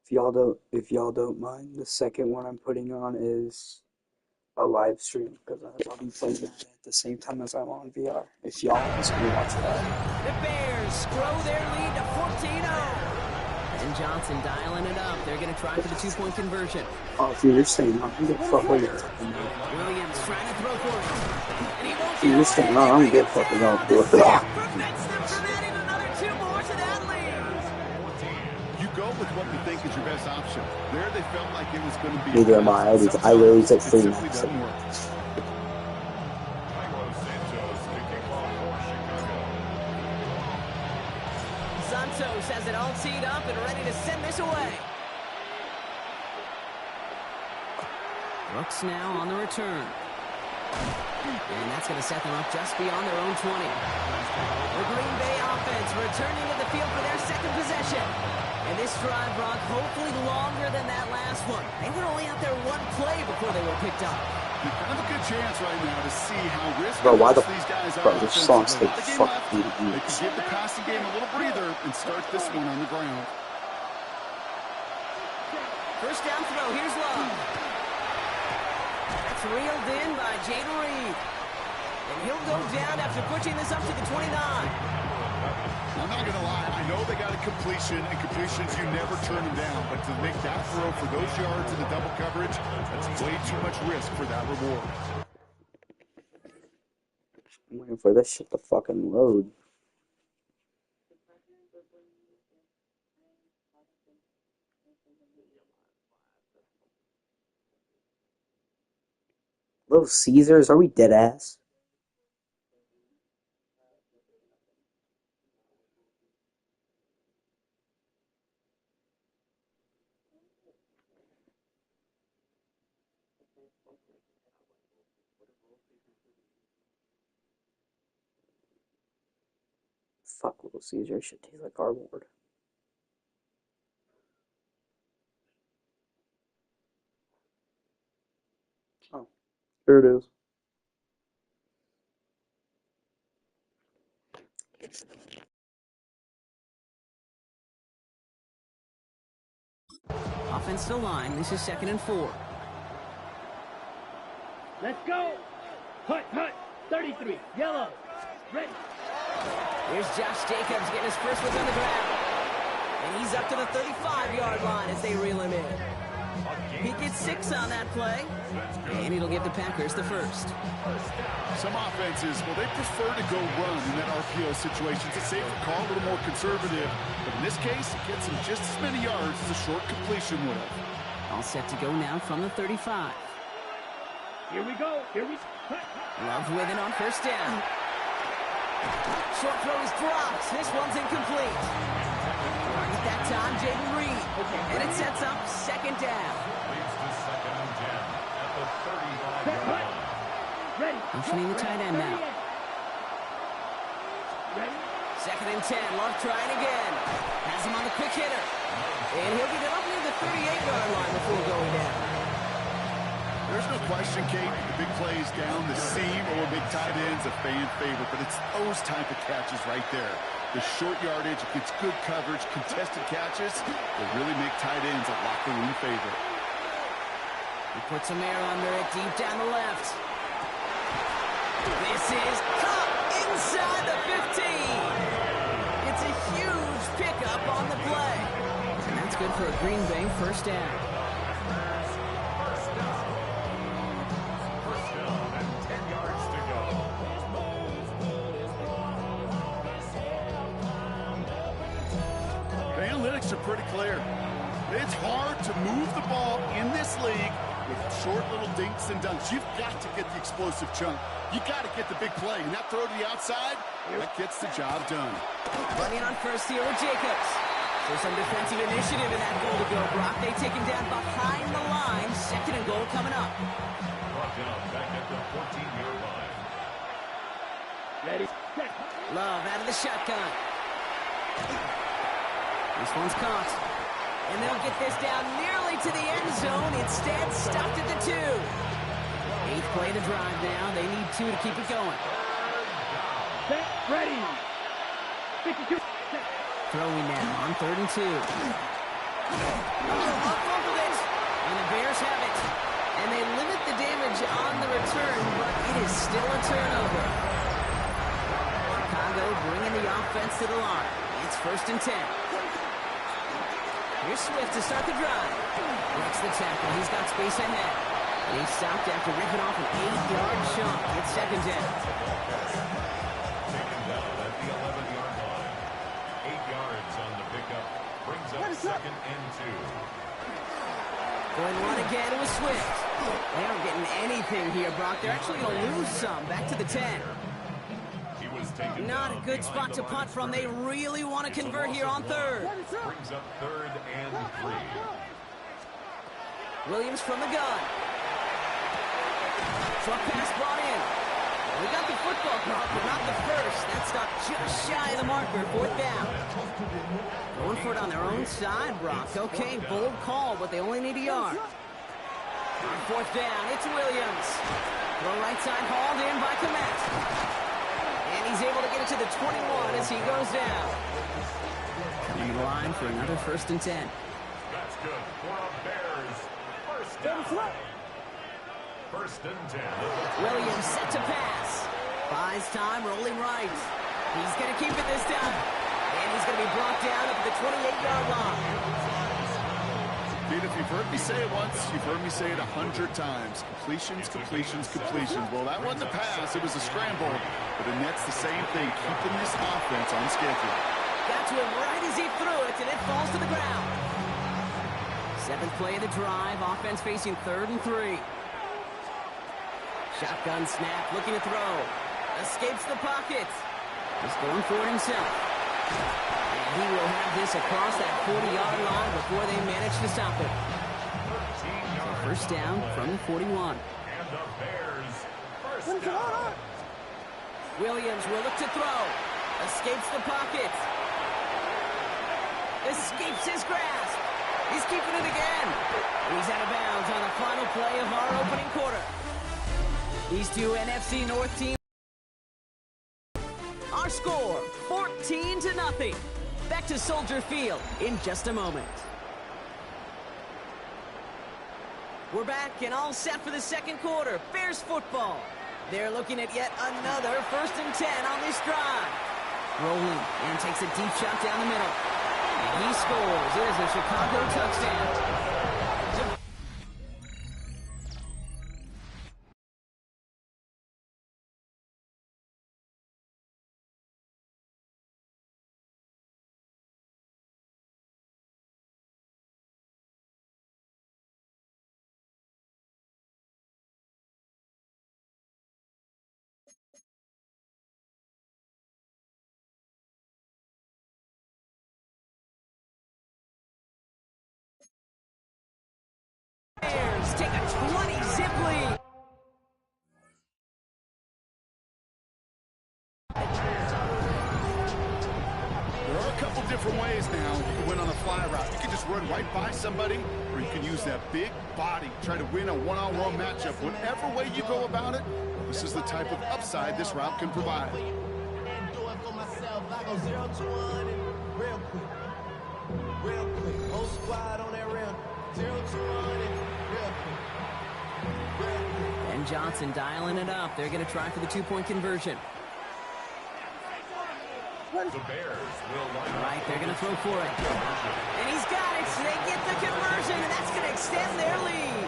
if y'all don't mind, the second one I'm putting on is a live stream because I'll be playing that at the same time as I'm on VR. If y'all just want to watch that. The Bears grow their lead to 14-0. And Johnson dialing it up. They're going to try for the two-point conversion. Oh, if you're just staying on, I'm gonna fuck with it. Williams trying to throw for it. And he won't If you're just staying on, I'm gonna fucking go do it. Prevents them from adding another two more to that lead. You go with what you think is your best option. There they felt like it was going to be. Neither am I. I literally took 3 minutes. Santos has it all teed up and ready to send this away. Brooks now on the return. And that's going to set them up just beyond their own 20. The Green Bay offense returning to the field for their second possession. And this drive, Brock, hopefully longer than that last one. They were only out there one play before they were picked up. Kind of a good chance right now to see how risky these guys are. Bro, this song's take fucking They can give the passing game a little breather and start this one on the ground. First down throw, here's Love. That's reeled in by Jaden Reed. And he'll go down after pushing this up to the 29. I'm not going to lie, I know they got a completion, and completions, you never turn them down. But to make that throw for those yards in the double coverage, that's way too much risk for that reward. I'm waiting for this shit to fucking load. Little Caesars, are we dead ass? Fuck Little Caesar, shit tastes like cardboard. Oh, here it is. Offensive line, this is 2nd and 4. Let's go. Hut, 33, yellow, ready. Here's Josh Jacobs getting his first one on the ground. And he's up to the 35-yard line as they reel him in. He gets 6 on that play. And it'll give the Packers the first. Some offenses, well, they prefer to go run in that RPO situation. It's a safer call, a little more conservative. But in this case, it gets him just as many yards as a short completion would have. All set to go now from the 35. Here we go. Love with it on first down. Short throw is dropped. This one's incomplete. At that time, Jaden Reed. And it sets up 2nd down. Motioning the tight end now. 2nd and 10. Love trying again. Has him on the quick hitter. And he'll get it up near the 38-yard line before going down. There's no question, Kate, the big plays down the seam or big tight ends, a fan favorite, but it's those type of catches right there. The short yardage, it gets good coverage, contested catches, will really make tight ends a locker room favorite. He puts some air under it, deep down the left. This is caught inside the 15. It's a huge pickup on the play. And that's good for a Green Bay first down. Are pretty clear. It's hard to move the ball in this league with short little dinks and dunks. You've got to get the explosive chunk. You got to get the big play. And that throw to the outside, that gets the job done. Running on first here with Jacobs. There's some defensive initiative in that goal to go, Brock. They take him down behind the line. 2nd and goal coming up. Back at the 14-yard line. Ready. Love out of the shotgun. This one's caught. And they'll get this down nearly to the end zone. Instead, stopped at the 2. 8th play to drive now. They need 2 to keep it going. Set, ready. 52. Throwing now on 3rd and 2. Oh, fumbled it. And the Bears have it. And they limit the damage on the return, but it is still a turnover. Chicago bringing the offense to the line. It's 1st and 10. Here's Swift to start the drive. Breaks the tackle. He's got space ahead. And he's stopped after ripping off an 8-yard chunk. It's 2nd down. Taken down at the 11-yard line. 8 yards on the pickup. Brings up 2nd and 2. Going one again with Swift. They aren't getting anything here, Brock. They're actually going to lose some. Back to the 10. He was taken Not down a good behind spot to the punt line from. of They scrimmage. really want to It's a convert loss here of on 3rd. Brings up 3rd and 3. Williams from the gun. Short pass brought in. We got the football, Brock, but not the first. That stopped just shy of the marker. 4th down. Going for it on their own side, Brock. Okay, bold call, but they only need a yard. On 4th down, it's Williams. Throw right side hauled in by Komet. And he's able to get it to the 21 as he goes down. Coming to the line for another 1st and 10. That's good for a Bears. 1st down. 1st and 10. Williams set to pass. Buys time, rolling right. He's going to keep it this time. And he's going to be brought down at the 28-yard line. Pete, if you've heard me say it once, you've heard me say it 100 times. Completions, completions, completions. Well, that wasn't a pass. It was a scramble. But the Nets, the same thing, keeping this offense on schedule. Got to him right as he threw it, and it falls to the ground. 7th play of the drive. Offense facing 3rd and 3. Shotgun snap, looking to throw. Escapes the pocket. Just going for it himself. And he will have this across that 40-yard line before they manage to stop it. 1st down from the 41. And the Bears. 1st down. Williams will look to throw. Escapes the pocket. Escapes his grasp. He's keeping it again. He's out of bounds on the final play of our opening quarter. These two NFC North teams. Our score, 14-0. Back to Soldier Field in just a moment. We're back and all set for the 2nd quarter. Bears football. They're looking at yet another 1st and 10 on this drive. Rolling and takes a deep shot down the middle. And he scores. It is a Chicago touchdown. Bears take a 20-zip lead. There are a couple different ways now. You can win on a fly route. You can just run right by somebody, or you can use that big body, try to win a one-on-one matchup. Whatever way you go about it, this is the type of upside this route can provide. Real quick, whole squad on that rim. 0 to 1 and real quick. And Johnson dialing it up. They're going to try for the 2-point conversion. The Bears will line All up. right, they're going to throw for it. And he's got it. So they get the conversion, and that's going to extend their lead.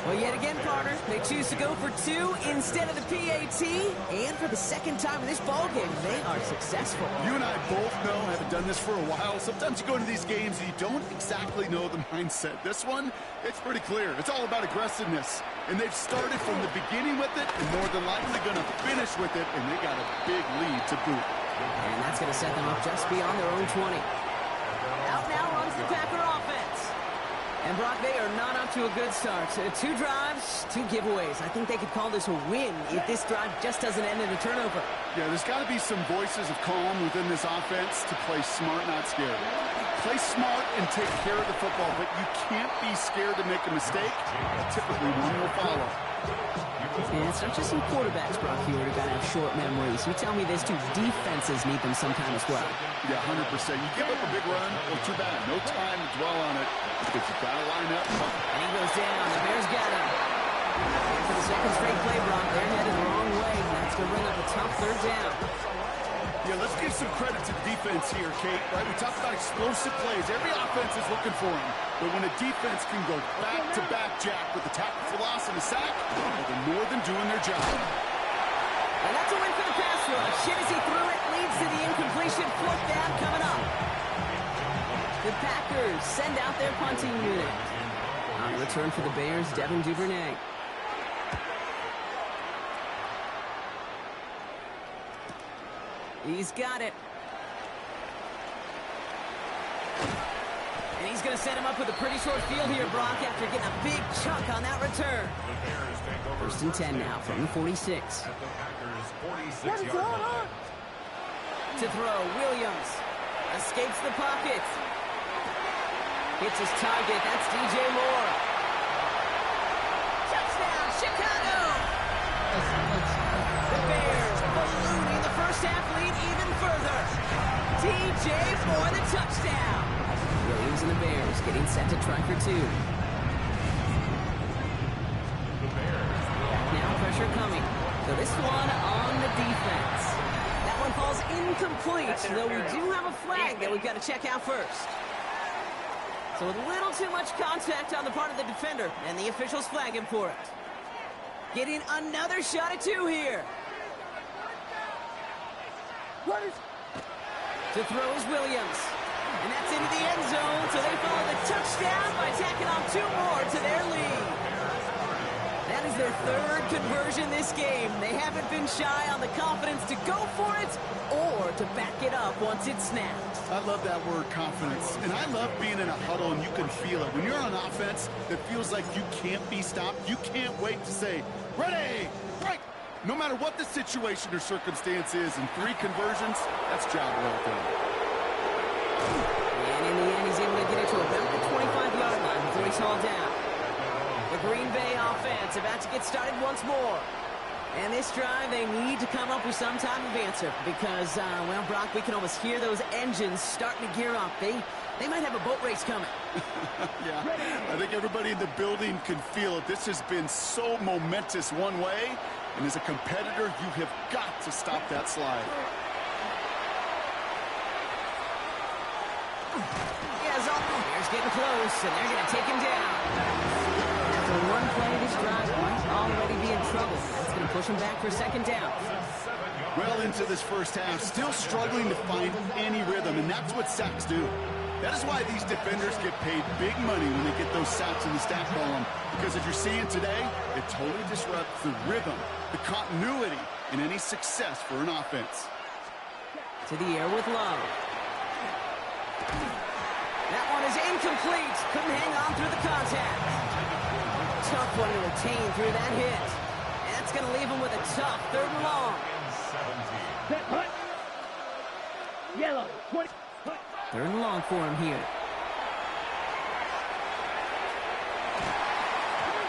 Well, yet again, partner, they choose to go for 2 instead of the PAT. And for the 2nd time in this ballgame, they are successful. You and I both know, having done this for a while, sometimes you go into these games and you don't exactly know the mindset. This one, it's pretty clear. It's all about aggressiveness. And they've started from the beginning with it, and more than likely going to finish with it, and they got a big lead to boot. And that's going to set them up just beyond their own 20. Out now runs the Packer offense. And Brock, they are not up to a good start. 2 drives, 2 giveaways. I think they could call this a win if this drive just doesn't end in a turnover. Yeah, there's got to be some voices of calm within this offense to play smart, not scared. Play smart and take care of the football, but you can't be scared to make a mistake. Typically, one will follow. And it's not just some quarterbacks, Brock, here who got to have short memories. You tell me this too, defenses need them sometime as well. Yeah, 100%. You give up a big run, well, too bad. No time to dwell on it because you got to line up. And he goes down. The Bears got him. And for the second straight play, Brock, they're headed the wrong way. That's going to bring up a tough third down. Yeah, let's give some credit to the defense here, Kate. Right? We talked about explosive plays. Every offense is looking for them. But when a defense can go back-to-back, Jack, with the tackle for loss and a sack, well, they're more than doing their job. And that's a win for the pass rush. Shit as he threw it, leads to the incompletion. Fourth down coming up. The Packers send out their punting unit. On return for the Bears, Devin Duvernay. He's got it. And he's going to set him up with a pretty short field here, Brock, after getting a big chunk on that return. First and 10 now from the 46. To throw, Williams escapes the pocket. Hits his target, that's DJ Moore. Touchdown, Chicago! The Bears ballooning the first half lead even further. DJ for the touchdown. Williams and the Bears getting set to try for two. Now pressure coming. So this one on the defense. That one falls incomplete, though we do have a flag that we've got to check out first. So a little too much contact on the part of the defender, and the officials flag him for it. Getting another shot at two here. To throw is Williams. And that's into the end zone, so they follow the touchdown by tacking on two more to their lead. That is their third conversion this game. They haven't been shy on the confidence to go for it or to back it up once it's snapped. I love that word, confidence. And I love being in a huddle and you can feel it. When you're on offense, it feels like you can't be stopped. You can't wait to say, ready, right. No matter what the situation or circumstance is, in 3 conversions, that's job well done. And in the end, he's able to get it to about the 25-yard line before he's hauled down. The Green Bay offense about to get started once more. And this drive, they need to come up with some type of answer because, well, Brock, we can almost hear those engines starting to gear up. They might have a boat race coming. Yeah, I think everybody in the building can feel it. This has been so momentous one way, and as a competitor, you have got to stop that slide. Yeah, Zoltan's getting close, and they're going to take him down. After one play, this drive might already be in trouble. That's going to push him back for second down. Well into this first half, still struggling to find any rhythm, and that's what sacks do. That is why these defenders get paid big money when they get those sacks in the stat column, because as you're seeing today, it totally disrupts the rhythm, the continuity, and any success for an offense. To the air with Love. That one is incomplete. Couldn't hang on through the contact. Tough one to retain through that hit. And that's going to leave him with a tough third and long. Set, hut. Yellow, 20, hut. Third and long for him here.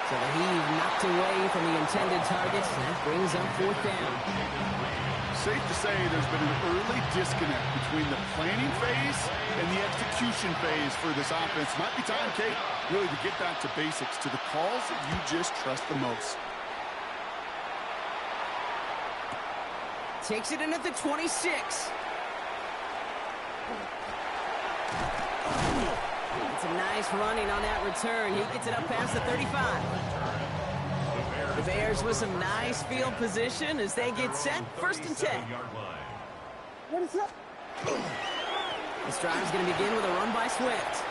So the heave knocked away from the intended targets. That brings up fourth down. Safe to say there's been an early disconnect between the planning phase and the execution phase for this offense. Might be time, Kate, really to get back to basics, to the calls that you just trust the most. Takes it in at the 26. It's a nice running on that return. He gets it up past the 35. The Bears with some nice field position as they get set. First and 10. This drive is going to begin with a run by Swift.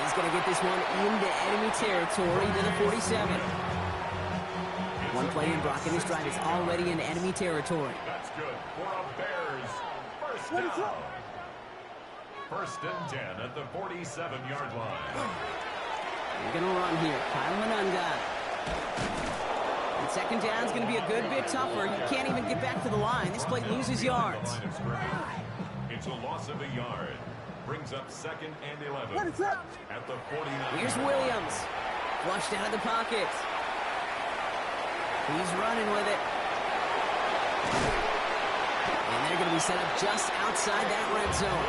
He's going to get this one into enemy territory to the 47. One play in Brock, and this drive is already in enemy territory. That's good for a Bears first down. First and 10 at the 47-yard line. We're going to run here. Kyle Manunga. And second down is going to be a good bit tougher. He can't even get back to the line. This play loses yards. It's a loss of a yard. Brings up second and 11. At the 49. Here's Williams. Flushed out of the pocket. He's running with it. And they're going to be set up just outside that red zone.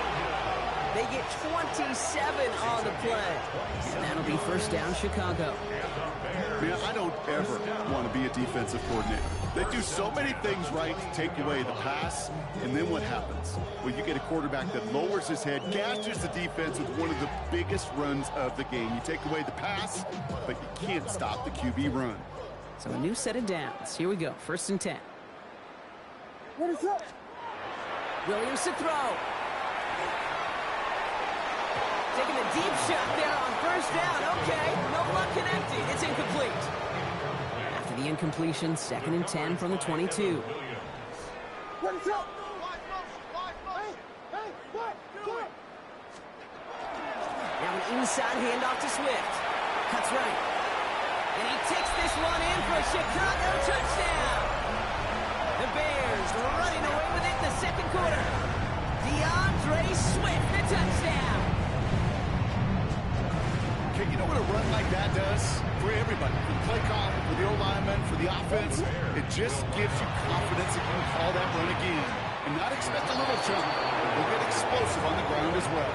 They get 27 on the play. And that'll be first down, Chicago. Man, I don't ever want to be a defensive coordinator. They do so many things right to take away the pass, and then what happens? Well, you get a quarterback that lowers his head, gashes the defense with one of the biggest runs of the game. You take away the pass, but you can't stop the QB run. So a new set of downs. Here we go, 1st and 10. What is up? Williams to throw. Taking a deep shot there on 1st down. Okay, no luck connecting. It's incomplete. After the incompletion, 2nd and 10 from the 22. What is up? Now an inside handoff to Swift. Cuts right. And he takes this one in for a Chicago touchdown. The Bears running away with it in the 2nd quarter. DeAndre Swift, the touchdown. Okay, you know what a run like that does? For everybody, for the play call, for the O-lineman, for the offense, it just gives you confidence that you can call that run again. And not expect a little jump. We'll get explosive on the ground as well.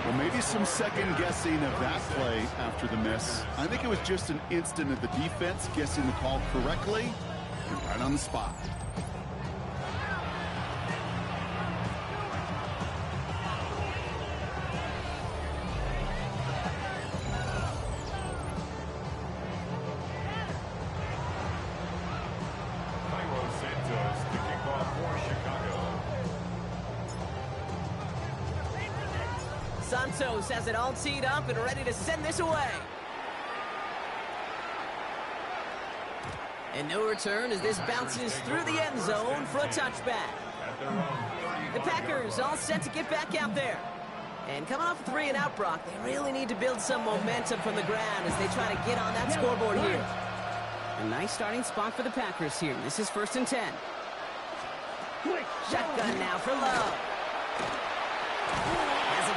Well, maybe some second guessing of that play after the miss. I think it was just an instant of the defense guessing the call correctly and right on the spot. Santos has it all teed up and ready to send this away. And no return as this bounces through the end zone for a touchback. The Packers all set to get back out there. And coming off a 3-and-out, Brock, they really need to build some momentum from the ground as they try to get on that scoreboard here. A nice starting spot for the Packers here. This is 1st and 10. Shotgun now for Love.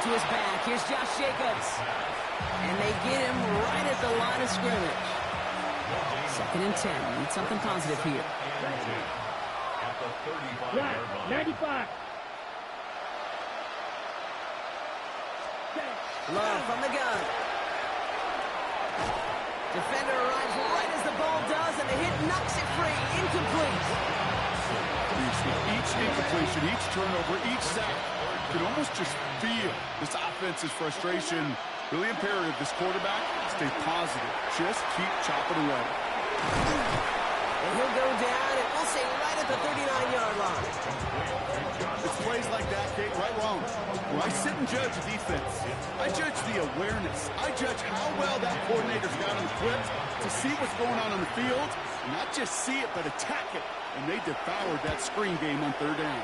To his back. Here's Josh Jacobs. And they get him right at the line of scrimmage. 2nd and 10. Need something positive here. Right, 95. Love from the gun. Defender arrives right as the ball does, and the hit knocks it free. Incomplete. Each incompletion, each turnover, each sack, you can almost just feel this offense's frustration. Really imperative, this quarterback, stay positive. Just keep chopping away. And he'll go down, and we'll say right at the 39-yard line. It's plays like that, Kate, right wrong. When I sit and judge a defense, I judge the awareness. I judge how well that coordinator's got him equipped to see what's going on the field, and not just see it, but attack it. And they devoured that screen game on 3rd down.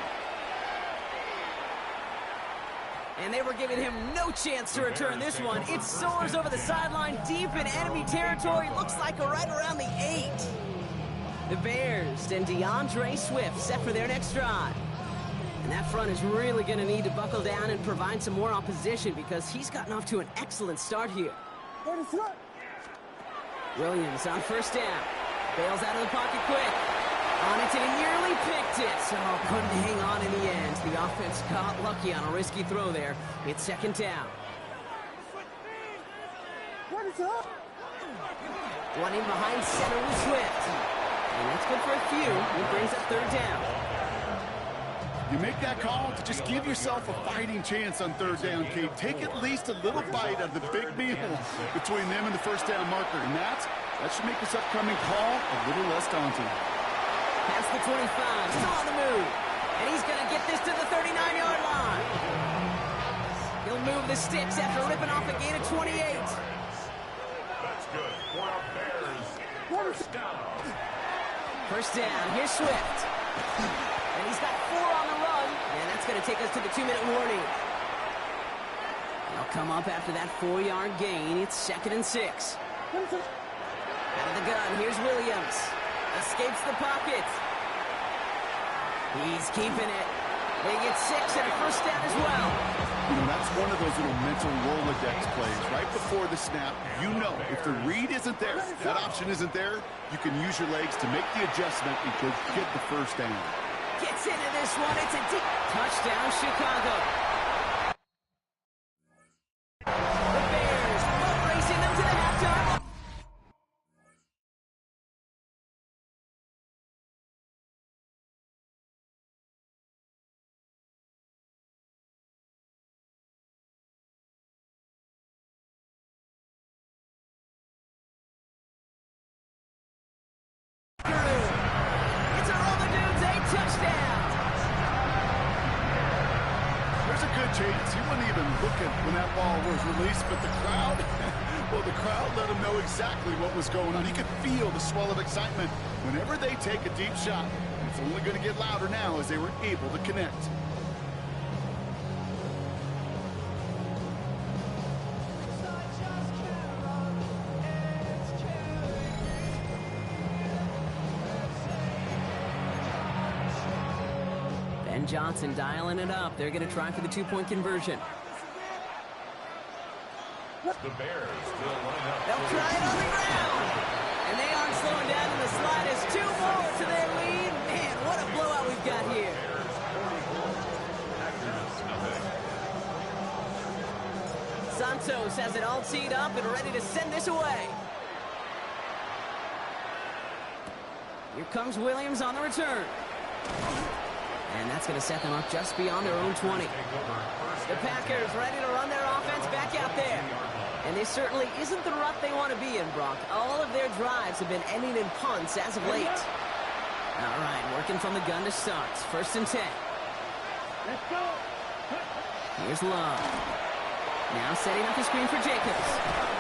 And they were giving him no chance to return this one. It soars over the sideline deep in enemy territory. Looks like right around the 8. The Bears and DeAndre Swift set for their next drive. And that front is really going to need to buckle down and provide some more opposition because he's gotten off to an excellent start here. Williams on 1st down. Bails out of the pocket quick. On it, and he nearly picked it. So couldn't hang on in the end. The offense got lucky on a risky throw there. It's 2nd down. What is up? One in behind center with Swift. And that's good for a few. It brings up 3rd down. You make that call to just give yourself a fighting chance on 3rd down, Kate. Take at least a little bite of the big meal between them and the 1st down marker. And that should make this upcoming call a little less daunting. Past the 25, still on the move. And he's going to get this to the 39-yard line. He'll move the sticks after ripping off a gain of 28. That's good for our Bears. 1st down. 1st down, here's Swift. And he's got 4 on the run. And that's going to take us to the 2-minute warning. They'll come up after that 4-yard gain. It's 2nd and 6. Out of the gun, here's Williams. Escapes the pocket. He's keeping it. They get 6 and a first down as well. You know, that's one of those little mental Rolodex plays. Right before the snap, you know if the read isn't there, that option isn't there, you can use your legs to make the adjustment and go get the first down. Gets into this one. It's a deep touchdown, Chicago. The Bears boat racing them to the halftime. It's a roll the dudes, a touchdown. There's a good chance he wasn't even looking when that ball was released, but the crowd, well, the crowd let him know exactly what was going on. He could feel the swell of excitement whenever they take a deep shot. It's only going to get louder now as they were able to connect. Ben Johnson dialing it up. They're going to try for the two-point conversion. The Bears will line up. They'll try it on the ground. And they aren't slowing down in the slightest. 2 more to their lead. Man, what a blowout we've got here. Santos has it all teed up and ready to send this away. Here comes Williams on the return. And that's going to set them up just beyond their own 20. The Packers ready to run their offense back out there. And this certainly isn't the rut they want to be in, Brock. All of their drives have been ending in punts as of late. All right, working from the gun to start. 1st and 10. Let's go. Here's Love. Now setting up the screen for Jacobs.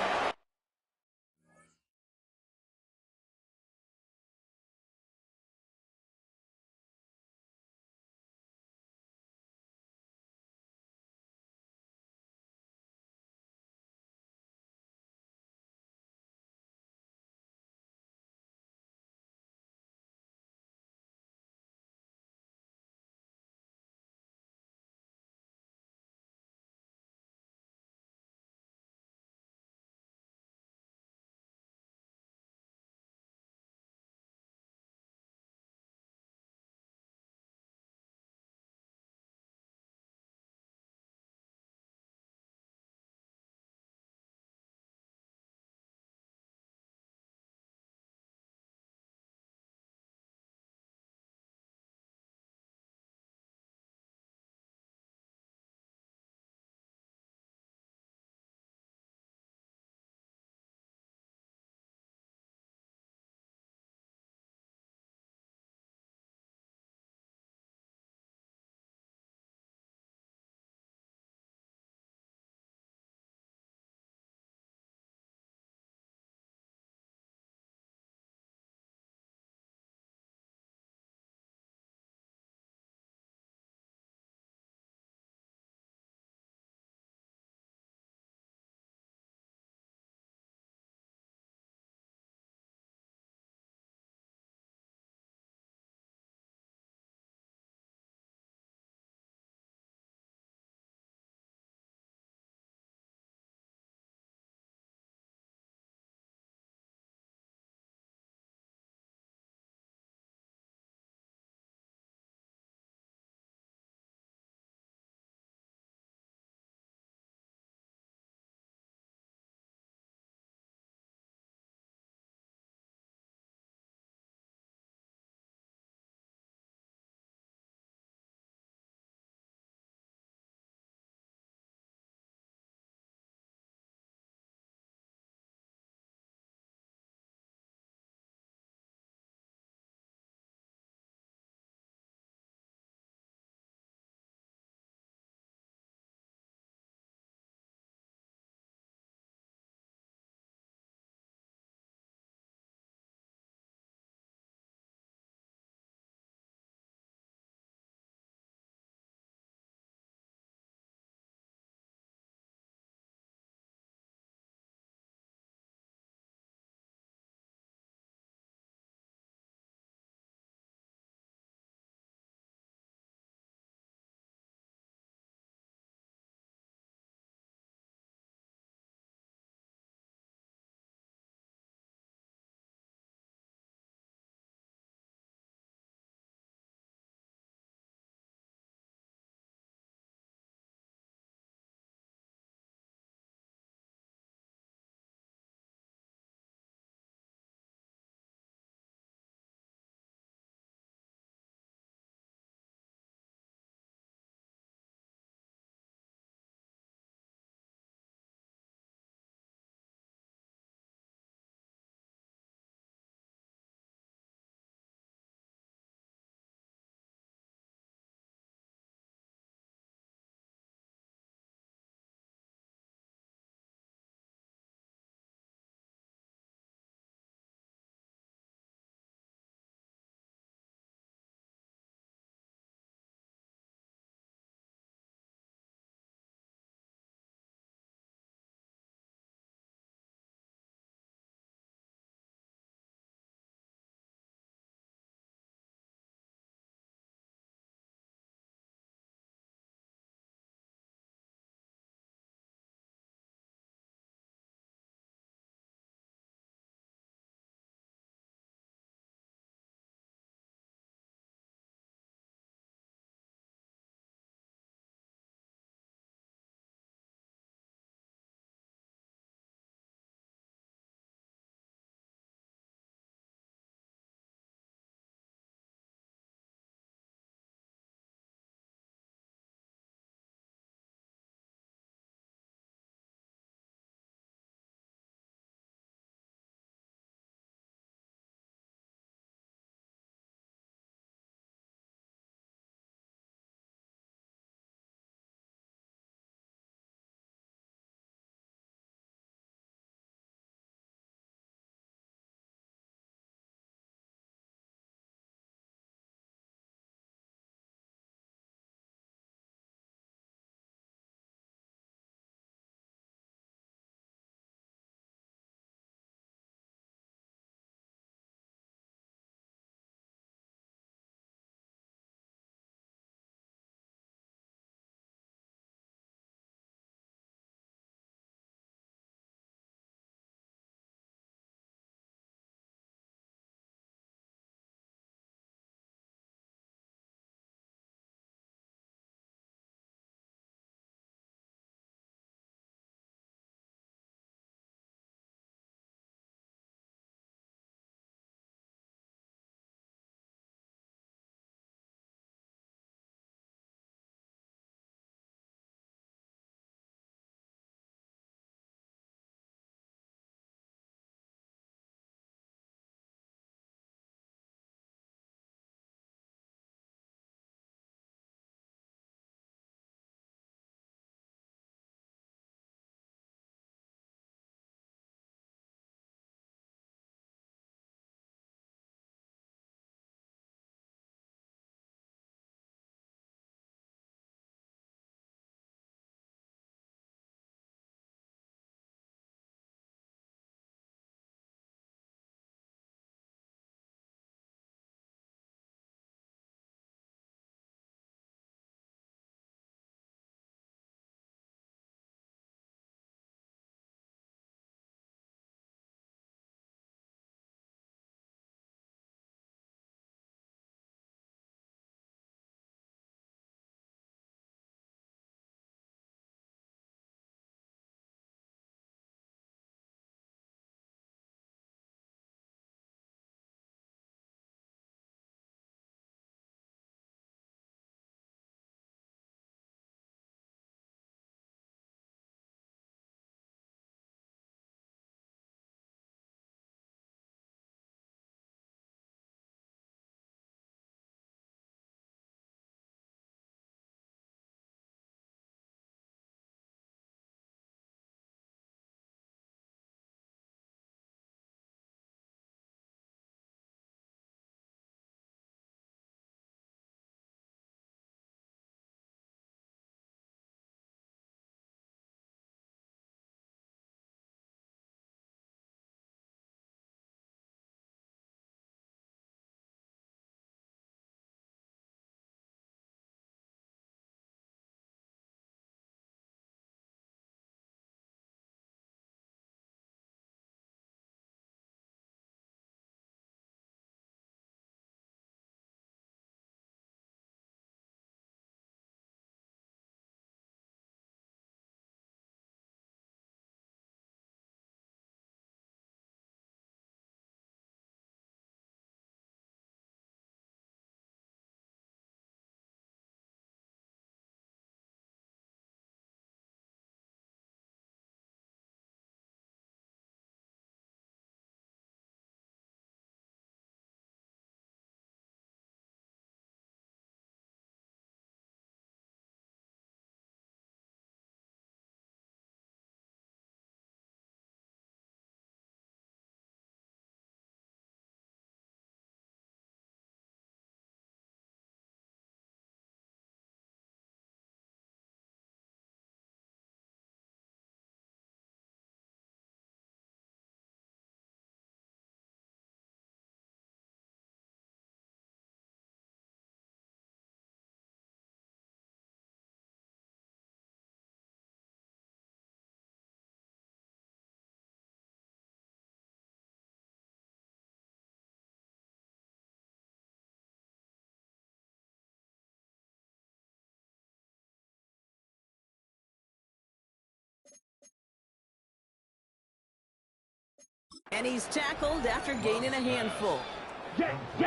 And he's tackled after gaining a handful.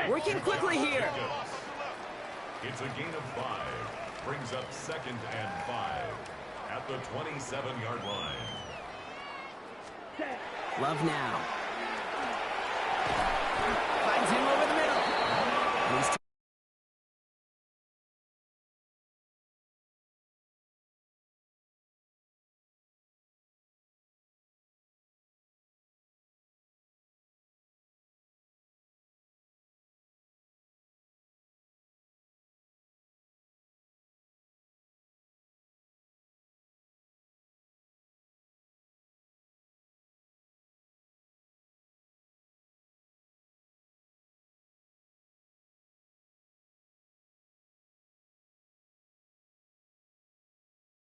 Working quickly here. It's a gain of 5. Brings up 2nd and 5 at the 27-yard line. Love now. Finds him